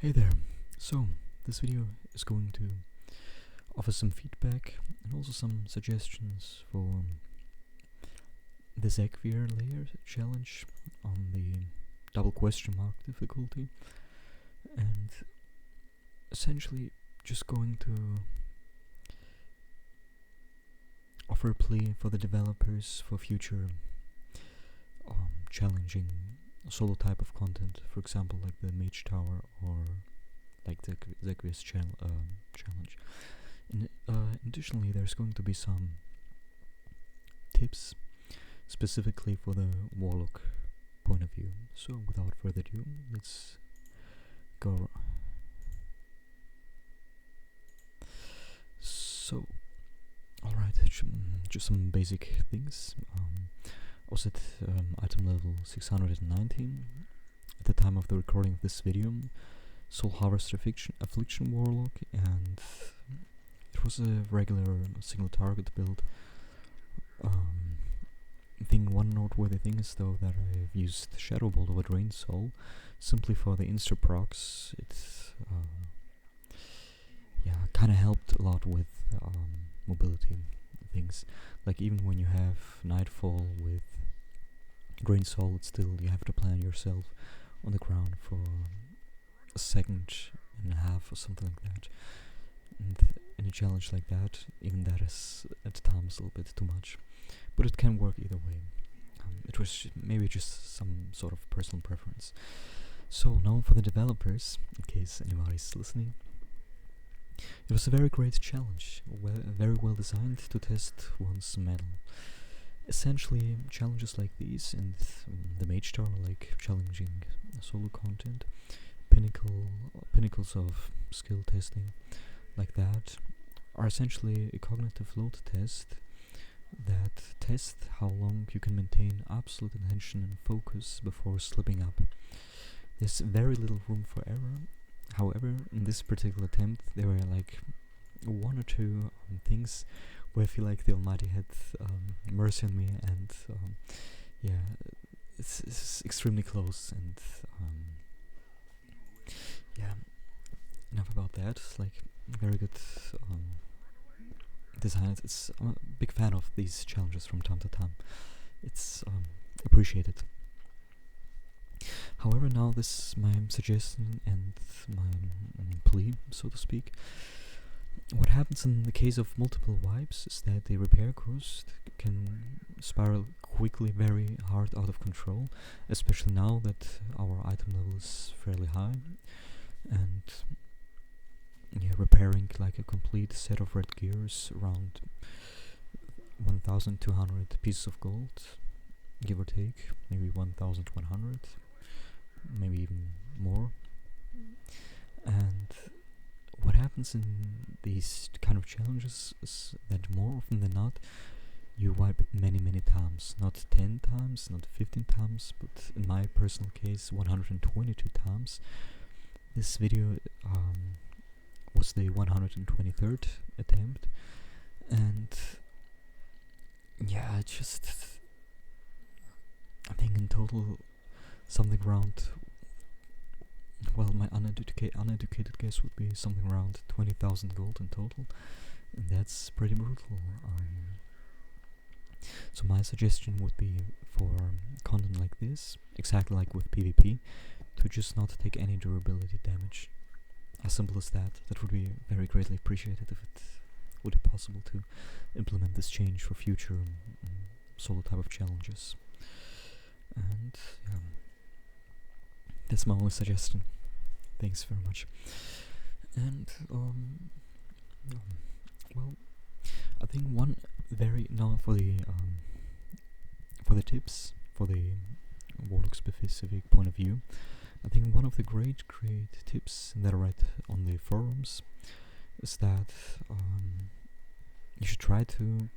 Hey there. So, this video is going to offer some feedback and also some suggestions for the Zek'virs Lair challenge on the double question mark difficulty, and essentially just going to offer a plea for the developers for future challenging solo type of content, for example like the Mage Tower or like the Zek'virs challenge. Additionally, there's going to be some tips specifically for the warlock point of view. So without further ado, let's go. So, alright, just some basic things. I was at item level 619 at the time of the recording of this video, Soul Harvester Affliction Warlock, and it was a regular single target build. I think one noteworthy thing is though that I've used Shadowbolt over Drain Soul simply for the insta procs. It kinda helped a lot with mobility things. Like even when you have Nightfall with Drain Soul, it's still you have to plan yourself on the ground for a second and a half or something like that. And in a challenge like that, even that is at times a little bit too much. But it can work either way. It was maybe just some sort of personal preference. So now for the developers, in case anybody's listening, it was a very great challenge, very well designed to test one's mettle. Essentially, challenges like these and the Mage Tower, like challenging solo content, pinnacles of skill testing, like that, are essentially a cognitive load test that test how long you can maintain absolute attention and focus before slipping up. There's very little room for error. However, in this particular attempt, there were like one or two things where I feel like the Almighty had mercy on me, and it's extremely close. And enough about that. It's like very good design. I'm a big fan of these challenges from time to time. It's appreciated. However, now this is my suggestion and my plea, so to speak. What happens in the case of multiple wipes is that the repair cost can spiral quickly very hard out of control, especially now that our item level is fairly high, and repairing like a complete set of red gears around 1,200 pieces of gold, give or take, maybe 1,100, maybe even more. And what happens in these kind of challenges is that more often than not, you wipe many times, not 10 times, not 15 times, but in my personal case 122 times. This video was the 123rd attempt, and I think in total something around, well, my uneducated guess would be something around 20,000 gold in total, and that's pretty brutal. So my suggestion would be for content like this, exactly like with PvP, to just not take any durability damage. As simple as that. That would be very greatly appreciated if it would be possible to implement this change for future solo type of challenges. And that's my only suggestion. Thanks very much. And well, I think one very now for the tips for the warlock specific point of view. I think one of the great tips that I read on the forums is that you should try to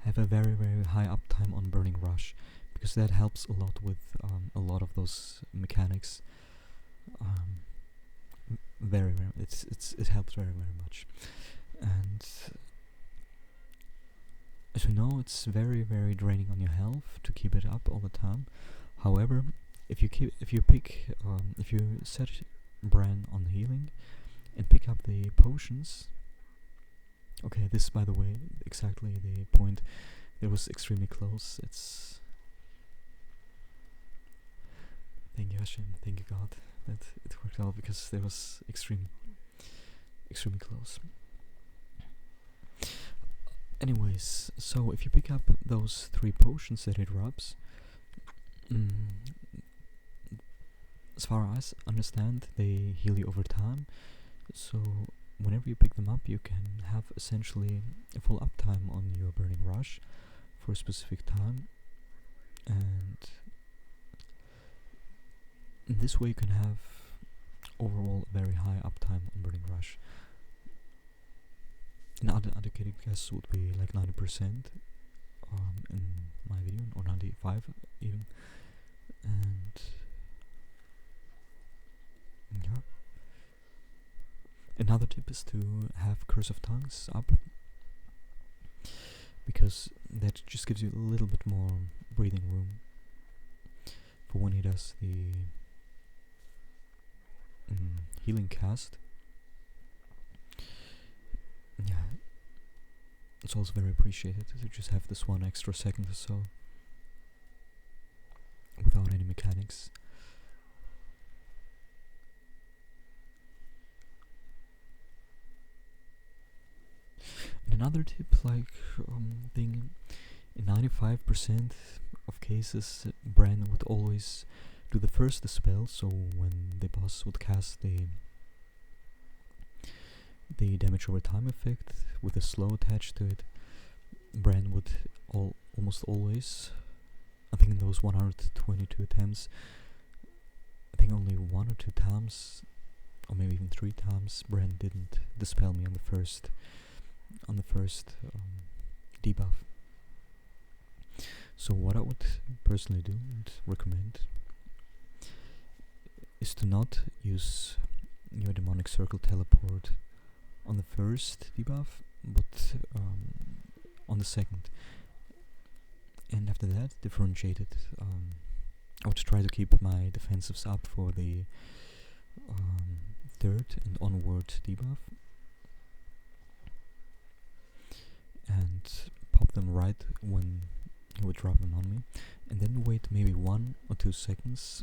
have a very high uptime on Burning Rush, because that helps a lot with a lot of those mechanics. It helps very much. And as we know, it's very draining on your health to keep it up all the time. However, if you set Bran on healing and pick up the potions. Okay, this, by the way, exactly the point. It was extremely close. It's... Thank you, Hashem. Thank you, God, that it worked out, because there was extremely close. Anyways, so if you pick up those 3 potions that it rubs, as far as I understand, they heal you over time. So whenever you pick them up, you can have essentially a full uptime on your Burning Rush for a specific time, and in this way you can have overall a very high uptime on Burning Rush. An educated guess would be like 90% in my video, or 95 even, and yeah. Another tip is to have Curse of Tongues up, because that just gives you a little bit more breathing room for when he does the healing cast. Yeah, it's also very appreciated to just have this 1 extra second or so without any mechanics. And another tip, like thing, in 95% of cases, Bran would always do the first dispel. So when the boss would cast the damage over time effect with a slow attached to it, Bran would almost always, I think in those 122 attempts, I think only 1 or 2 times, or maybe even 3 times, Bran didn't dispel me on the first debuff. So what I would personally do and recommend is to not use your Demonic Circle teleport on the first debuff, but on the second, and after that differentiate it. I would try to keep my defensives up for the third and onward debuff, and pop them right when he would drop them on me, and then wait maybe 1 or 2 seconds,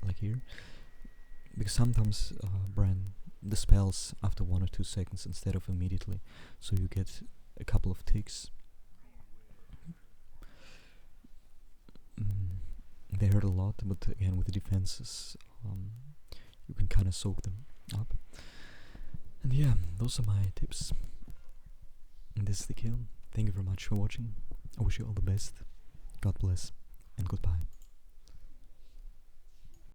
like here, because sometimes Bran dispels after 1 or 2 seconds instead of immediately, so you get a couple of ticks. They hurt a lot, but again, with the defenses, you can kind of soak them up. And yeah, those are my tips. And this is the kill. Thank you very much for watching. I wish you all the best. God bless, and goodbye.